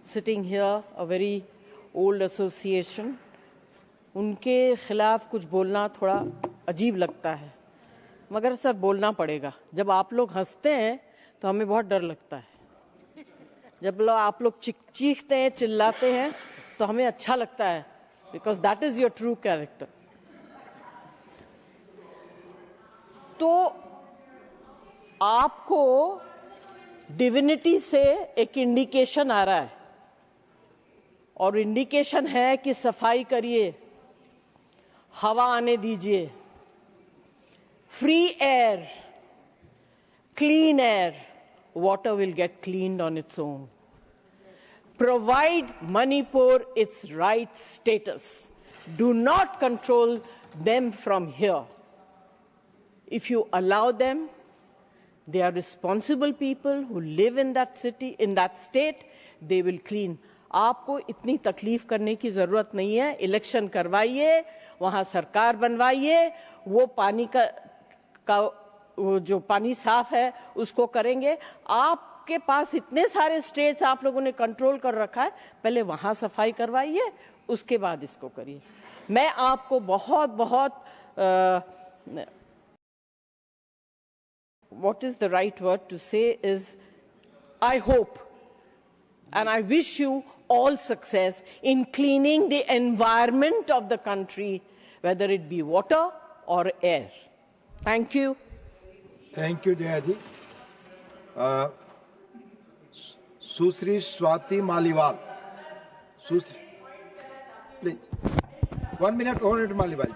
sitting here, a very old association. उनके खिलाफ कुछ बोलना थोड़ा अजीब लगता है, मगर सर बोलना पड़ेगा। जब आप लोग हंसते हैं तो हमें बहुत डर लगता है, जब आप लोग चीखते हैं, चिल्लाते हैं तो हमें अच्छा लगता है, because that is your true character. तो आपको डिविनिटी से एक इंडिकेशन आ रहा है, और इंडिकेशन है कि सफाई करिए, हवा आने दीजिए, free air, clean air, water will get cleaned on its own. Provide Manipur its right status. Do not control them from here. If you allow them, they are responsible people who live in that city, in that state, they will clean. आपको इतनी तकलीफ करने की जरूरत नहीं है। Election करवाइए, वहां सरकार बनवाइए, वो पानी का वो जो पानी साफ है उसको करेंगे। आपके पास इतने सारे स्टेट्स आप लोगों ने कंट्रोल कर रखा है, पहले वहां सफाई करवाइए, उसके बाद इसको करिए। मैं आपको बहुत बहुत what is the right word to say is I hope and I wish you all success in cleaning the environment of the country, whether it be water or air. Thank you. Thank you, Jaya ji. Susri Swati Maliwal. Susri, please. 1 minute, hold it, Maliwal.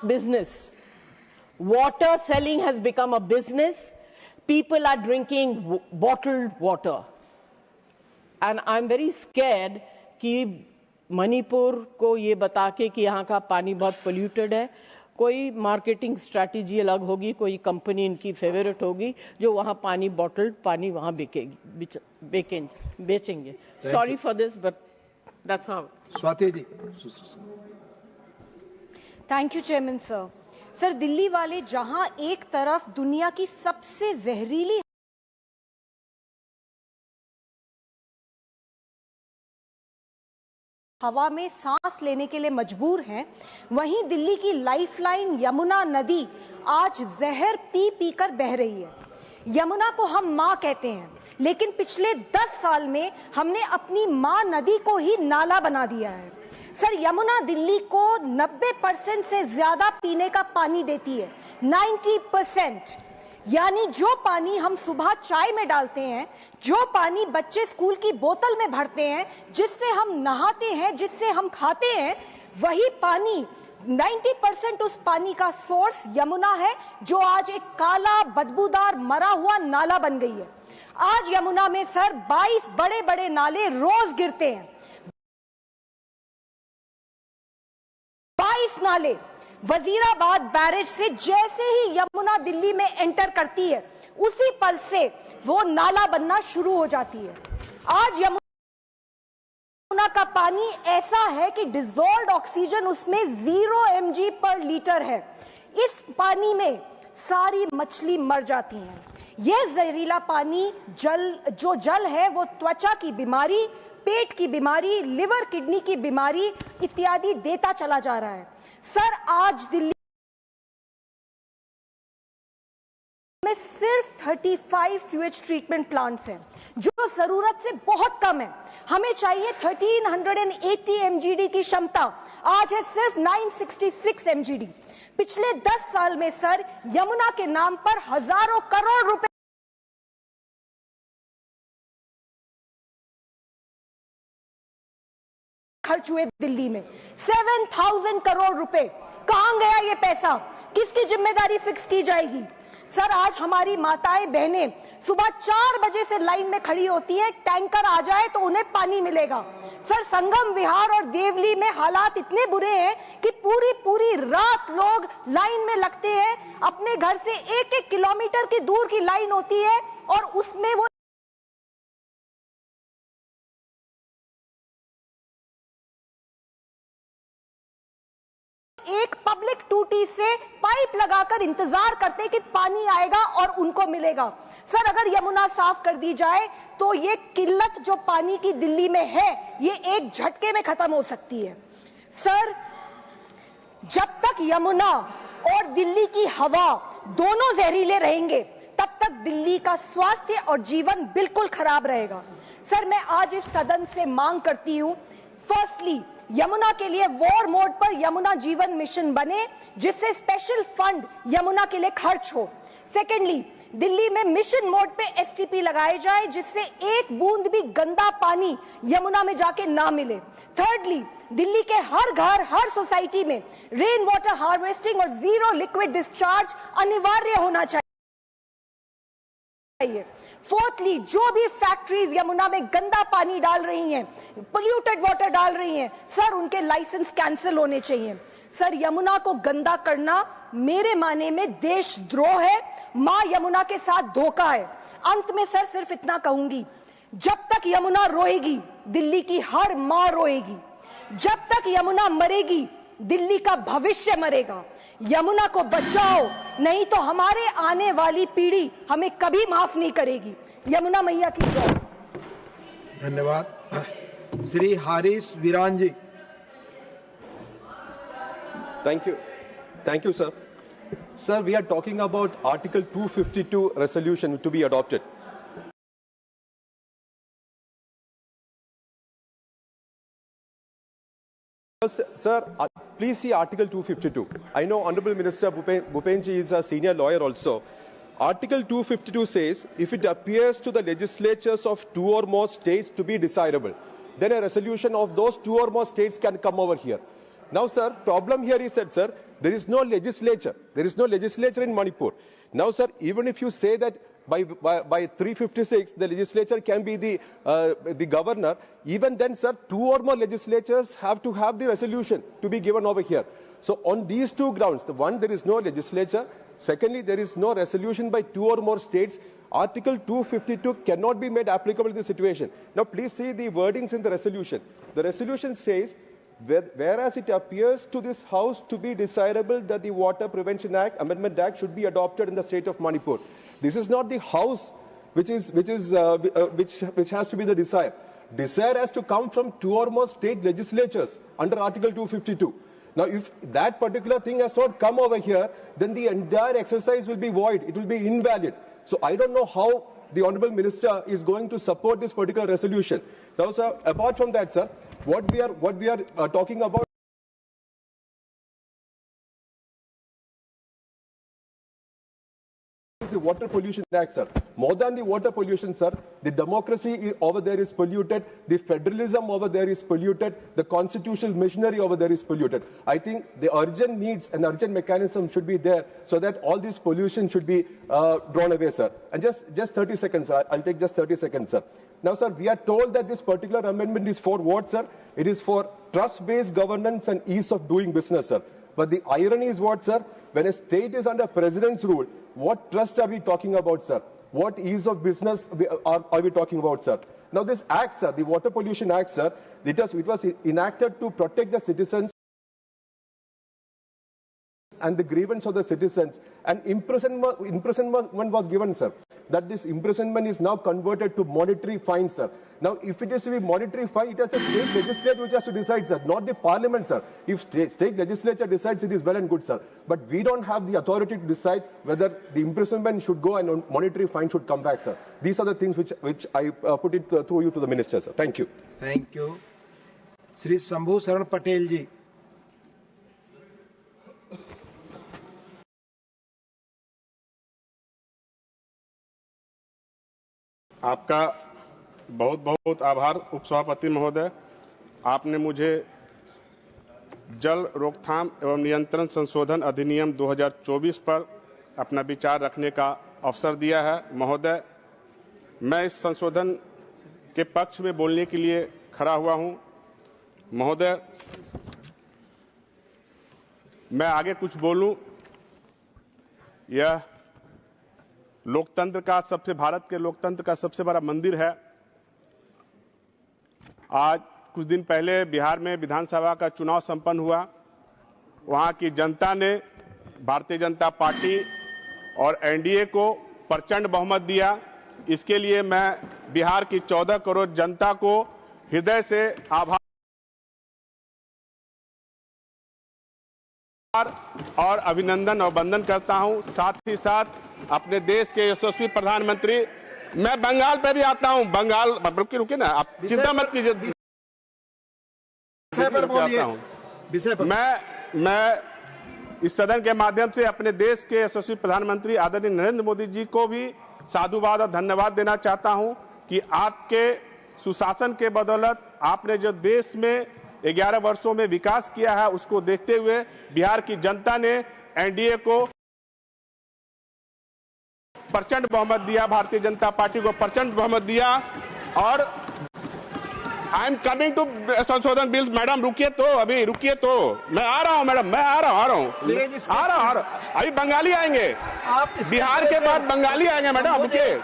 Business. Water selling has become a business. People are drinking bottled water. And I'm very scared कि मणिपुर को ये बता के कि यहाँ का पानी बहुत पोल्यूटेड है, कोई मार्केटिंग स्ट्रैटेजी अलग होगी, कोई कंपनी इनकी फेवरेट होगी जो वहाँ पानी बॉटल्ड पानी वहाँ बेचेंगे। Sorry for this but that's how. Swati ji. Thank you chairman sir. Sir, Delhi वाले जहां एक तरफ दुनिया की सबसे जहरीली हवा में सांस लेने के लिए मजबूर हैं, वहीं दिल्ली की लाइफलाइन यमुना नदी आज जहर पी पी कर बह रही है। यमुना को हम मां कहते हैं, लेकिन पिछले 10 साल में हमने अपनी मां नदी को ही नाला बना दिया है। सर, यमुना दिल्ली को 90% से ज्यादा पीने का पानी देती है, 90%। यानी जो पानी हम सुबह चाय में डालते हैं, जो पानी बच्चे स्कूल की बोतल में भरते हैं, जिससे हम नहाते हैं, जिससे हम खाते हैं, वही पानी 90% उस पानी का सोर्स यमुना है, जो आज एक काला बदबूदार मरा हुआ नाला बन गई है। आज यमुना में सर 22 बड़े बड़े नाले रोज गिरते हैं, 22 नाले। वजीराबाद बैरेज से जैसे ही यमुना दिल्ली में एंटर करती है, उसी पल से वो नाला बनना शुरू हो जाती है। आज यमुना का पानी ऐसा है कि डिसॉल्व्ड ऑक्सीजन उसमें 0 mg/लीटर है। इस पानी में सारी मछली मर जाती हैं। यह जहरीला पानी जो जल है वो त्वचा की बीमारी, पेट की बीमारी, लिवर किडनी की बीमारी इत्यादि देता चला जा रहा है। सर, आज दिल्ली में सिर्फ 35 सीवेज ट्रीटमेंट प्लांट्स हैं, जो जरूरत से बहुत कम है। हमें चाहिए 1380 mgd की क्षमता, आज है सिर्फ 966 mgd। पिछले 10 साल में सर यमुना के नाम पर हजारों करोड़ रुपए खर्च हुए दिल्ली में। 7000 करोड़ रुपए, कहां गया ये पैसा? किसकी जिम्मेदारी फिक्स की जाएगी? सर, आज हमारी माताएं बहनें सुबह 4 बजे से लाइन में खड़ी होती है, टैंकर आ जाए तो उन्हें पानी मिलेगा। सर, संगम विहार और देवली में हालात इतने बुरे हैं कि पूरी रात लोग लाइन में लगते हैं। अपने घर से 1-1 किलोमीटर की दूर की लाइन होती है और उसमें वो एक पब्लिक टूटी से पाइप लगाकर इंतजार करते कि पानी आएगा और उनको मिलेगा। सर, अगर यमुना साफ कर दी जाए तो ये किल्लत जो पानी की दिल्ली में है ये एक झटके में खत्म हो सकती है। सर, जब तक यमुना और दिल्ली की हवा दोनों जहरीले रहेंगे तब तक दिल्ली का स्वास्थ्य और जीवन बिल्कुल खराब रहेगा। सर, मैं आज इस सदन से मांग करती हूं, फर्स्टली यमुना के लिए वॉर मोड पर यमुना जीवन मिशन बने जिससे स्पेशल फंड यमुना के लिए खर्च हो। सेकेंडली, दिल्ली में मिशन मोड पे एसटीपी लगाए जाए जिससे एक बूंद भी गंदा पानी यमुना में जाके ना मिले। थर्डली, दिल्ली के हर घर हर सोसाइटी में रेन वाटर हार्वेस्टिंग और जीरो लिक्विड डिस्चार्ज अनिवार्य होना चाहिए। फोर्थली, जो भी फैक्ट्रीज यमुना में गंदा पानी डाल रही हैं, पोल्यूटेड वाटर डाल रही हैं, सर उनके लाइसेंस कैंसिल होने चाहिए। सर, यमुना को गंदा करना मेरे माने में देशद्रोह है, मां यमुना के साथ धोखा है। अंत में सर सिर्फ इतना कहूंगी, जब तक यमुना रोएगी दिल्ली की हर मां रोएगी, जब तक यमुना मरेगी दिल्ली का भविष्य मरेगा। यमुना को बचाओ, नहीं तो हमारे आने वाली पीढ़ी हमें कभी माफ नहीं करेगी। यमुना मैया की जय। धन्यवाद। श्री हारिस वीरान जी। Thank you, sir. Sir, we are talking about Article 252 resolution to be adopted. Sir, please see Article 252. I know Honorable Minister Bhupenji is a senior lawyer also. Article 252 says, if it appears to the legislatures of two or more states to be desirable, then a resolution of those two or more states can come over here. Now, sir, problem here is that, sir, there is no legislature. There is no legislature in Manipur. Now, sir, even if you say that by 356, the legislature can be the governor, even then, sir, two or more legislatures have to have the resolution to be given over here. So, on these two grounds, the one, there is no legislature. Secondly, there is no resolution by two or more states. Article 252 cannot be made applicable in this situation. Now, please see the wordings in the resolution. The resolution says, whereas it appears to this House to be desirable that the Water Prevention Act, Amendment Act, should be adopted in the state of Manipur. This is not the House which has to be the desire. Desire has to come from two or more state legislatures under Article 252. Now, if that particular thing has not come over here, then the entire exercise will be void. It will be invalid. So, I don't know how the Honourable Minister is going to support this particular resolution. Now, sir, apart from that, sir, what we are talking about is the Water Pollution Act, sir. More than the water pollution, sir, the democracy over there is polluted, the federalism over there is polluted, the constitutional machinery over there is polluted. I think the urgent needs and urgent mechanism should be there so that all this pollution should be drawn away, sir. And just 30 seconds, sir. I'll take just 30 seconds, sir. Now, sir, we are told that this particular amendment is for what, sir? It is for trust-based governance and ease of doing business, sir. But the irony is what, sir? When a state is under president's rule, what trust are we talking about, sir? What ease of business are we talking about, sir? Now, this act, sir, the Water Pollution Act, sir, it was enacted to protect the citizens and the grievance of the citizens, and imprisonment was given, sir. That this imprisonment is now converted to monetary fine, sir. Now, if it is to be monetary fine, it has the state legislature which has to decide, sir, not the parliament, sir. If state legislature decides, it is well and good, sir. But we don't have the authority to decide whether the imprisonment should go and monetary fine should come back, sir. These are the things which I put it through you to the minister, sir. Thank you. Thank you. Shri Shambhu Saran Patel ji. आपका बहुत बहुत आभार उपसभापति महोदय। आपने मुझे जल रोकथाम एवं नियंत्रण संशोधन अधिनियम 2024 पर अपना विचार रखने का अवसर दिया है। महोदय, मैं इस संशोधन के पक्ष में बोलने के लिए खड़ा हुआ हूं। महोदय, मैं आगे कुछ बोलूं, यह भारत के लोकतंत्र का सबसे बड़ा मंदिर है। आज कुछ दिन पहले बिहार में विधानसभा का चुनाव संपन्न हुआ वहां की जनता ने भारतीय जनता पार्टी और एनडीए को प्रचंड बहुमत दिया। इसके लिए मैं बिहार की 14 करोड़ जनता को हृदय से आभार और अभिनंदन और वंदन करता हूं। साथ ही साथ अपने देश के यशस्वी प्रधानमंत्री, मैं बंगाल पे भी आता हूं। बंगाल रुकिए ना, आप चिंता मत कीजिए। मैं इस सदन के माध्यम से अपने देश के यशस्वी प्रधानमंत्री आदरणीय नरेंद्र मोदी जी को भी साधुवाद और धन्यवाद देना चाहता हूं कि आपके सुशासन के बदौलत आपने जो देश में 11 वर्षों में विकास किया है, उसको देखते हुए बिहार की जनता ने एनडीए को प्रचंड बहुमत दिया, भारतीय जनता पार्टी को प्रचंड बहुमत दिया। और आई एम कमिंग टू संशोधन बिल। मैडम रुकिए तो, अभी रुकिए तो, मैं आ रहा हूं मैडम, मैं आ रहा हूं। अभी बंगाली आएंगे, बिहार के बाद बंगाली आएंगे मैडम, रुकिए।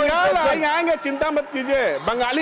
बंगाल आएंगे, चिंता मत कीजिए, बंगाली